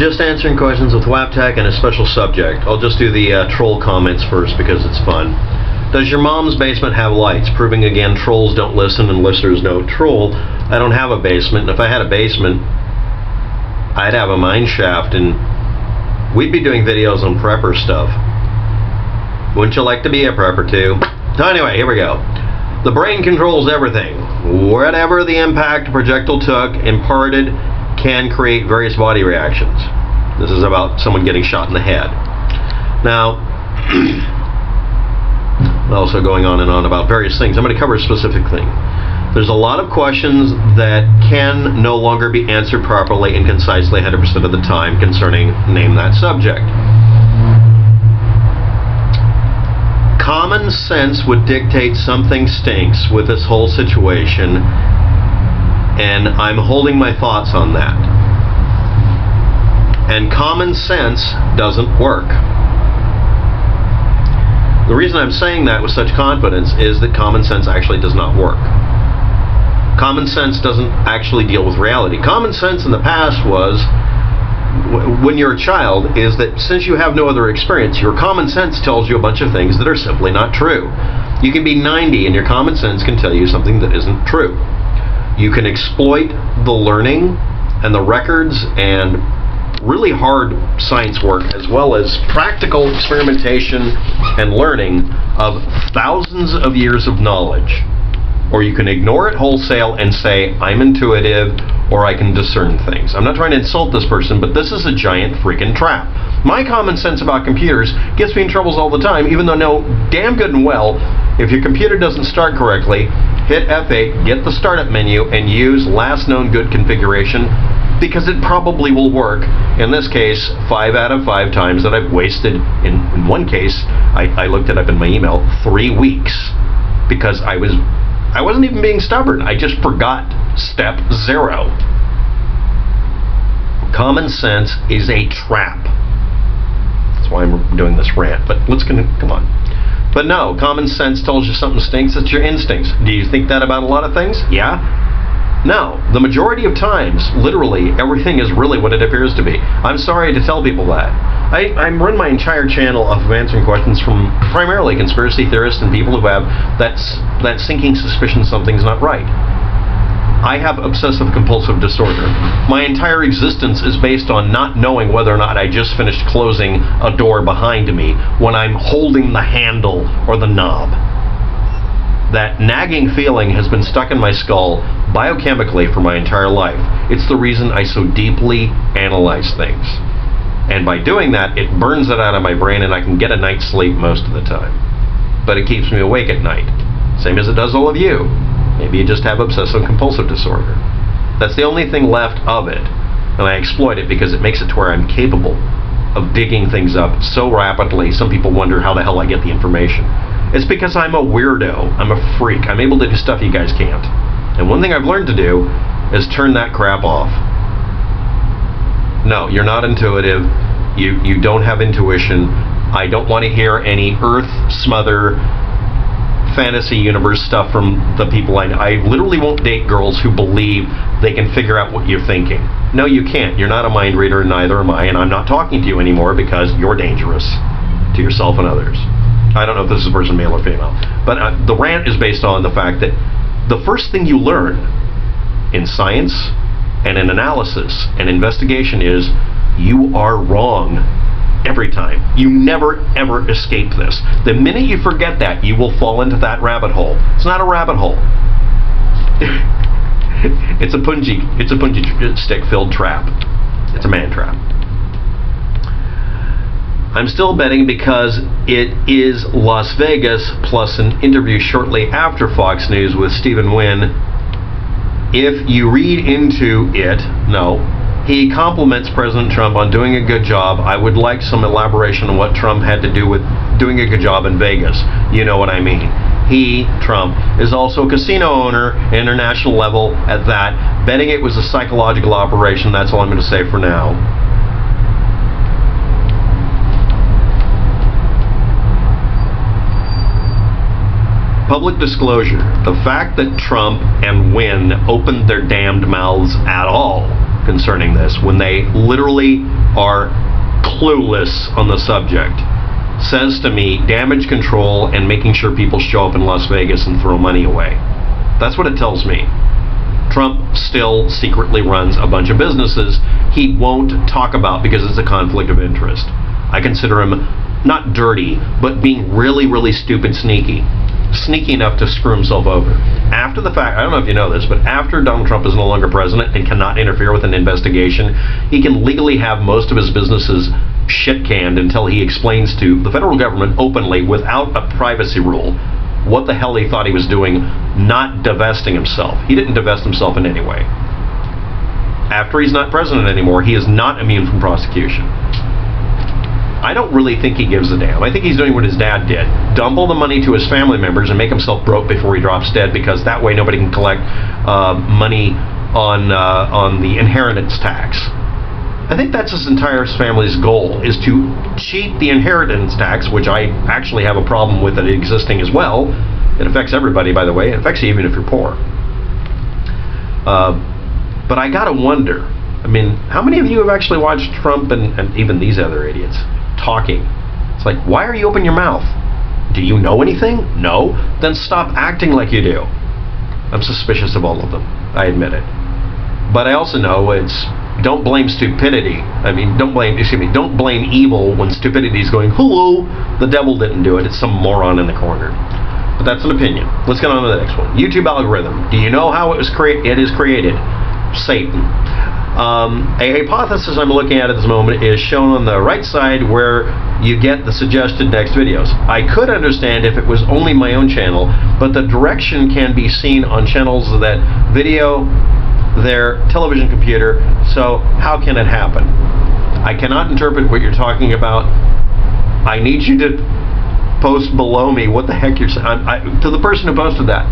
Just answering questions with WAPTech and a special subject. I'll just do the troll comments first because it's fun. Does your mom's basement have lights? Proving again, trolls don't listen and listeners don't troll. I don't have a basement, and if I had a basement, I'd have a mine shaft, and we'd be doing videos on prepper stuff. Wouldn't you like to be a prepper too? So anyway, here we go. The brain controls everything. Whatever the impact a projectile took, imparted, can create various body reactions. This is about someone getting shot in the head. Now, also going on and on about various things. I'm going to cover a specific thing. There's a lot of questions that can no longer be answered properly and concisely 100% of the time concerning name that subject. Common sense would dictate something stinks with this whole situation, and I'm holding my thoughts on that. And common sense doesn't work. The reason I'm saying that with such confidence is that common sense actually does not work. Common sense doesn't actually deal with reality. Common sense in the past was, when you're a child, is that since you have no other experience, your common sense tells you a bunch of things that are simply not true. You can be 90 and your common sense can tell you something that isn't true. You can exploit the learning and the records and really hard science work as well as practical experimentation and learning of thousands of years of knowledge. Or you can ignore it wholesale and say, I'm intuitive, or I can discern things. I'm not trying to insult this person, but this is a giant freaking trap. My common sense about computers gets me in troubles all the time, even though I know damn good and well, if your computer doesn't start correctly, hit F8, get the startup menu, and use last known good configuration, because it probably will work. In this case, 5 out of 5 times that I've wasted, in one case, I looked it up in my email, 3 weeks, because I wasn't even being stubborn. I just forgot step 0. Common sense is a trap. That's why I'm doing this rant. But come on. But no, common sense tells you something stinks. It's your instincts. Do you think that about a lot of things? Yeah. No. The majority of times, literally, everything is really what it appears to be. I'm sorry to tell people that. I run my entire channel off of answering questions from primarily conspiracy theorists and people who have that sinking suspicion something's not right. I have obsessive compulsive disorder. My entire existence is based on not knowing whether or not I just finished closing a door behind me when I'm holding the handle or the knob. That nagging feeling has been stuck in my skull biochemically for my entire life. It's the reason I so deeply analyze things. And by doing that, it burns it out of my brain and I can get a night's sleep most of the time. But it keeps me awake at night. Same as it does all of you. Maybe you just have obsessive compulsive disorder. That's the only thing left of it. And I exploit it because it makes it to where I'm capable of digging things up so rapidly, some people wonder how the hell I get the information. It's because I'm a weirdo. I'm a freak. I'm able to do stuff you guys can't. And one thing I've learned to do is turn that crap off. No, you're not intuitive. You don't have intuition. I don't want to hear any earth smother fantasy universe stuff from the people I know. I literally won't date girls who believe they can figure out what you're thinking. No, you can't. You're not a mind reader, and neither am I, and I'm not talking to you anymore because you're dangerous to yourself and others. I don't know if this is a person, male or female, but the rant is based on the fact that the first thing you learn in science and in analysis and investigation is you are wrong every time. You never ever escape this. The minute you forget that, you will fall into that rabbit hole. It's not a rabbit hole. It's a punji stick filled trap. It's a man trap. I'm still betting because it is Las Vegas plus an interview shortly after Fox News with Stephen Wynn. If you read into it, no. He compliments President Trump on doing a good job. I would like some elaboration on what Trump had to do with doing a good job in Vegas. You know what I mean. He, Trump, is also a casino owner, international level at that. Betting it was a psychological operation, that's all I'm going to say for now. Public disclosure. The fact that Trump and Wynn opened their damned mouths at all concerning this when they literally are clueless on the subject. Says to me, damage control and making sure people show up in Las Vegas and throw money away. That's what it tells me. Trump still secretly runs a bunch of businesses he won't talk about because it's a conflict of interest. I consider him not dirty, but being really, really stupid sneaky. Sneaky enough to screw himself over. After the fact, I don't know if you know this, but after Donald Trump is no longer president and cannot interfere with an investigation, he can legally have most of his businesses shit canned until he explains to the federal government openly, without a privacy rule, what the hell he thought he was doing, not divesting himself. He didn't divest himself in any way. After he's not president anymore, he is not immune from prosecution. I don't really think he gives a damn. I think he's doing what his dad did. Dump all the money to his family members and make himself broke before he drops dead, because that way nobody can collect money on the inheritance tax. I think that's his entire family's goal, is to cheat the inheritance tax, which I actually have a problem with it existing as well. It affects everybody, by the way. It affects you even if you're poor. But I gotta wonder, I mean, how many of you have actually watched Trump and even these other idiots talking? It's like, why are you opening your mouth? Do you know anything? No? Then stop acting like you do. I'm suspicious of all of them. I admit it. But I also know it's, don't blame stupidity. I mean, don't blame evil when stupidity is going, hello, the devil didn't do it. It's some moron in the corner. But that's an opinion. Let's get on to the next one. YouTube algorithm. Do you know how it is created? Satan. A hypothesis I'm looking at this moment is shown on the right side, where you get the suggested next videos. I could understand if it was only my own channel, but the direction can be seen on channels that video their television computer, so how can it happen? I cannot interpret what you're talking about. I need you to post below me what the heck you're saying. To the person who posted that,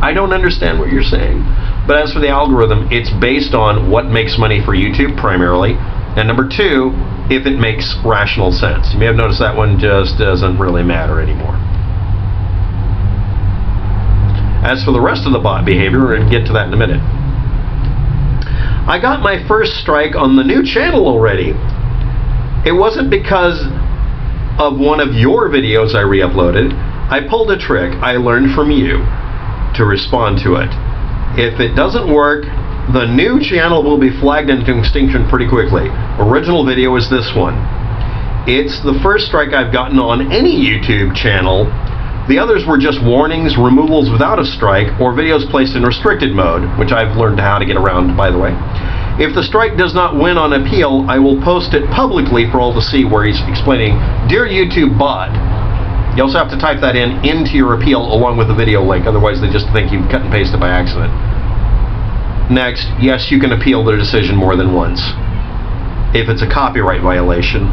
I don't understand what you're saying. But as for the algorithm, it's based on what makes money for YouTube primarily, and number two, if it makes rational sense. You may have noticed that one just doesn't really matter anymore. As for the rest of the bot behavior, we're going to get to that in a minute. I got my first strike on the new channel already. It wasn't because of one of your videos I re-uploaded. I pulled a trick I learned from you to respond to it. If it doesn't work, the new channel will be flagged into extinction pretty quickly. Original video is this one. It's the first strike I've gotten on any YouTube channel. The others were just warnings, removals without a strike, or videos placed in restricted mode, which I've learned how to get around, by the way. If the strike does not win on appeal, I will post it publicly for all to see, where he's explaining, "Dear YouTube bot." You also have to type that into your appeal along with the video link, otherwise they just think you cut and pasted by accident. Next, yes, you can appeal their decision more than once, if it's a copyright violation.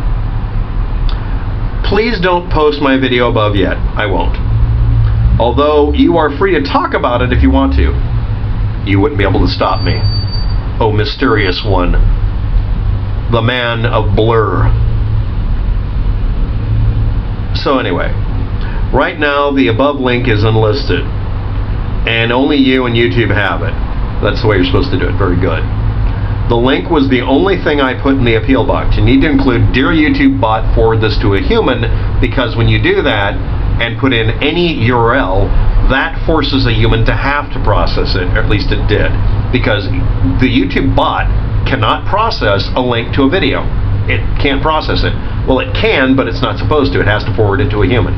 Please don't post my video above yet. I won't. Although you are free to talk about it if you want to. You wouldn't be able to stop me. Oh, mysterious one. The man of blur. So anyway, right now the above link is unlisted, and only you and YouTube have it. That's the way you're supposed to do it. Very good. The link was the only thing I put in the appeal box. You need to include "Dear YouTube bot, forward this to a human," because when you do that and put in any URL, that forces a human to have to process it, or at least it did, because the YouTube bot cannot process a link to a video. It can't process it. Well, it can, but it's not supposed to. It has to forward it to a human.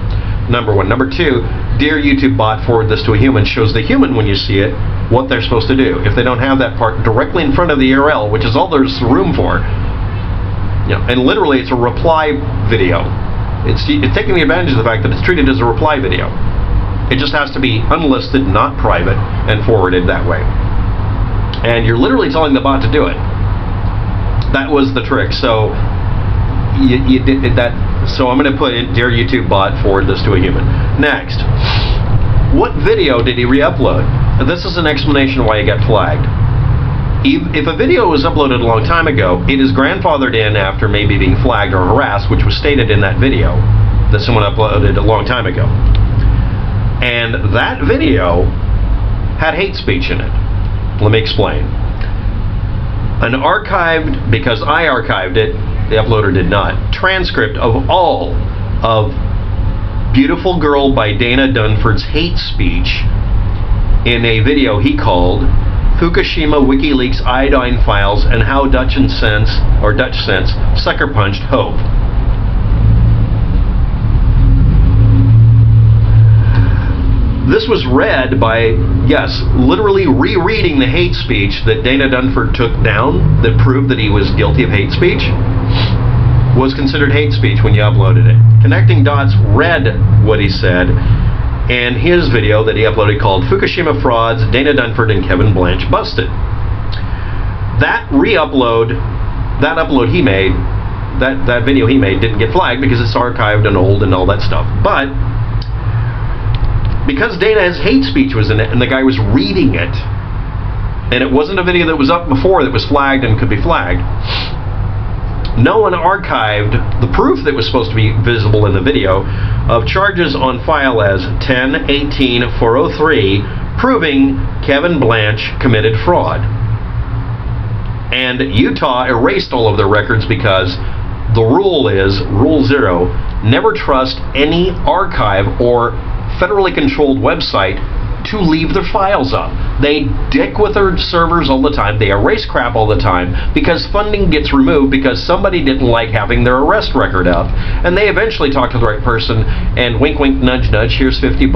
Number one. Number two, "Dear YouTube bot, forward this to a human," shows the human, when you see it, what they're supposed to do. If they don't have that part directly in front of the URL, which is all there's room for, you know, and literally it's a reply video. It's taking the advantage of the fact that it's treated as a reply video. It just has to be unlisted, not private, and forwarded that way. And you're literally telling the bot to do it. That was the trick. So you did that. So I'm going to put in "Dear YouTube bot, forward this to a human." Next, what video did he re-upload? This is an explanation why he got flagged. If a video was uploaded a long time ago, it is grandfathered in after maybe being flagged or harassed, which was stated in that video that someone uploaded a long time ago. And that video had hate speech in it. Let me explain. An archived, because I archived it, the uploader did not, transcript of all of Beautiful Girl by Dana Dunford's hate speech in a video he called Fukushima WikiLeaks Iodine Files and How dutchsinse Sucker Punched Hope. This was read by, yes, literally rereading the hate speech that Dana Dunford took down that proved that he was guilty of hate speech. Was considered hate speech when you uploaded it. Connecting Dots read what he said, and his video that he uploaded called Fukushima Frauds, Dana Dunford and Kevin Blanch Busted. That upload he made, that video he made didn't get flagged because it's archived and old and all that stuff. But because Dana's hate speech was in it and the guy was reading it, and it wasn't a video that was up before that was flagged and could be flagged, no one archived the proof that was supposed to be visible in the video of charges on file as 10-18-403 proving Kevin Blanch committed fraud. And Utah erased all of their records because the rule is, Rule 0, never trust any archive or federally controlled website to leave their files up. They dick with their servers all the time. They erase crap all the time because funding gets removed because somebody didn't like having their arrest record up. And they eventually talk to the right person and wink, wink, nudge, nudge, here's $50.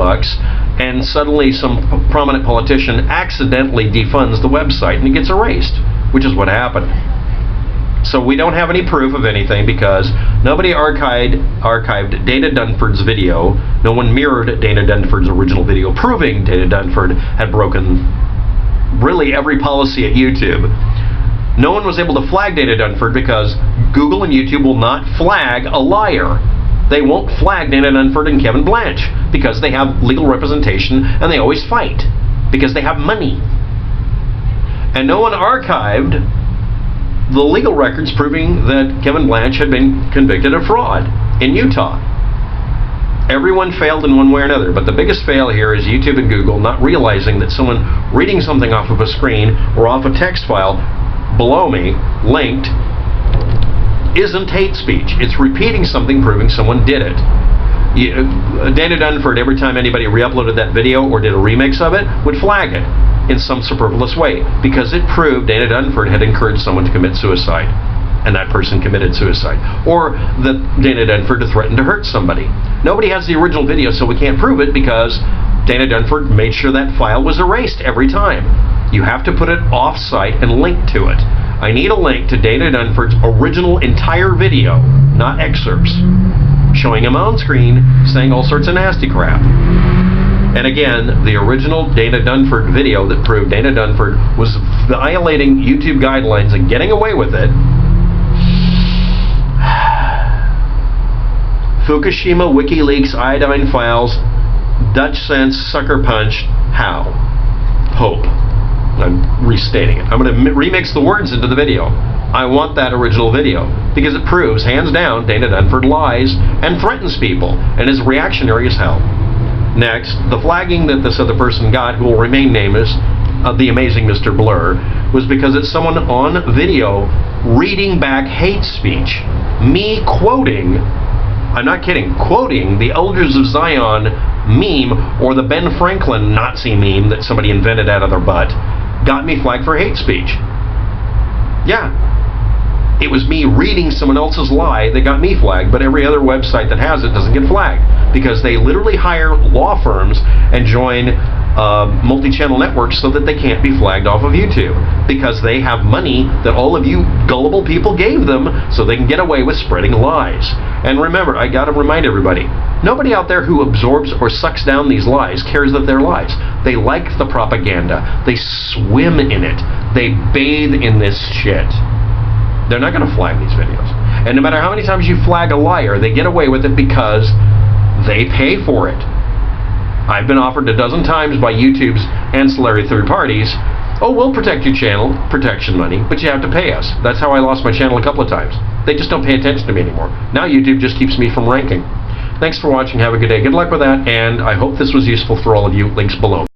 And suddenly some prominent politician accidentally defunds the website and it gets erased, which is what happened. So we don't have any proof of anything because nobody archived Dana Dunford's video. No one mirrored Dana Dunford's original video proving Dana Dunford had broken really every policy at YouTube. No one was able to flag Dana Dunford because Google and YouTube will not flag a liar. They won't flag Dana Dunford and Kevin Blanch because they have legal representation and they always fight because they have money. And no one archived the legal records proving that Kevin Blanch had been convicted of fraud in Utah. Everyone failed in one way or another, but the biggest fail here is YouTube and Google not realizing that someone reading something off of a screen or off a text file below me, linked, isn't hate speech. It's repeating something proving someone did it. Dana Dunford, every time anybody re-uploaded that video or did a remix of it, would flag it in some superfluous way because it proved Dana Dunford had encouraged someone to commit suicide and that person committed suicide, or that Dana Dunford threatened to hurt somebody. Nobody has the original video, so we can't prove it because Dana Dunford made sure that file was erased every time. You have to put it off-site and link to it. I need a link to Dana Dunford's original entire video, not excerpts, showing him on screen saying all sorts of nasty crap. And again, the original Dana Dunford video that proved Dana Dunford was violating YouTube guidelines and getting away with it. Fukushima WikiLeaks Iodine Files, dutchsinse Sucker Punch, How? Hope. I'm restating it. I'm going to remix the words into the video. I want that original video because it proves, hands down, Dana Dunford lies and threatens people and is reactionary as hell. Next, the flagging that this other person got, who will remain nameless, the amazing Mr. Blur, was because it's someone on video reading back hate speech. Me quoting, I'm not kidding, quoting the Elders of Zion meme or the Ben Franklin Nazi meme that somebody invented out of their butt, got me flagged for hate speech. Yeah. It was me reading someone else's lie that got me flagged, but every other website that has it doesn't get flagged because they literally hire law firms and join multi-channel networks so that they can't be flagged off of YouTube because they have money that all of you gullible people gave them so they can get away with spreading lies. And remember, I gotta remind everybody, nobody out there who absorbs or sucks down these lies cares that they're lies. They like the propaganda. They swim in it. They bathe in this shit. They're not going to flag these videos. And no matter how many times you flag a liar, they get away with it because they pay for it. I've been offered a dozen times by YouTube's ancillary third parties, oh, we'll protect your channel, protection money, but you have to pay us. That's how I lost my channel a couple of times. They just don't pay attention to me anymore. Now YouTube just keeps me from ranking. Thanks for watching. Have a good day. Good luck with that, and I hope this was useful for all of you. Links below.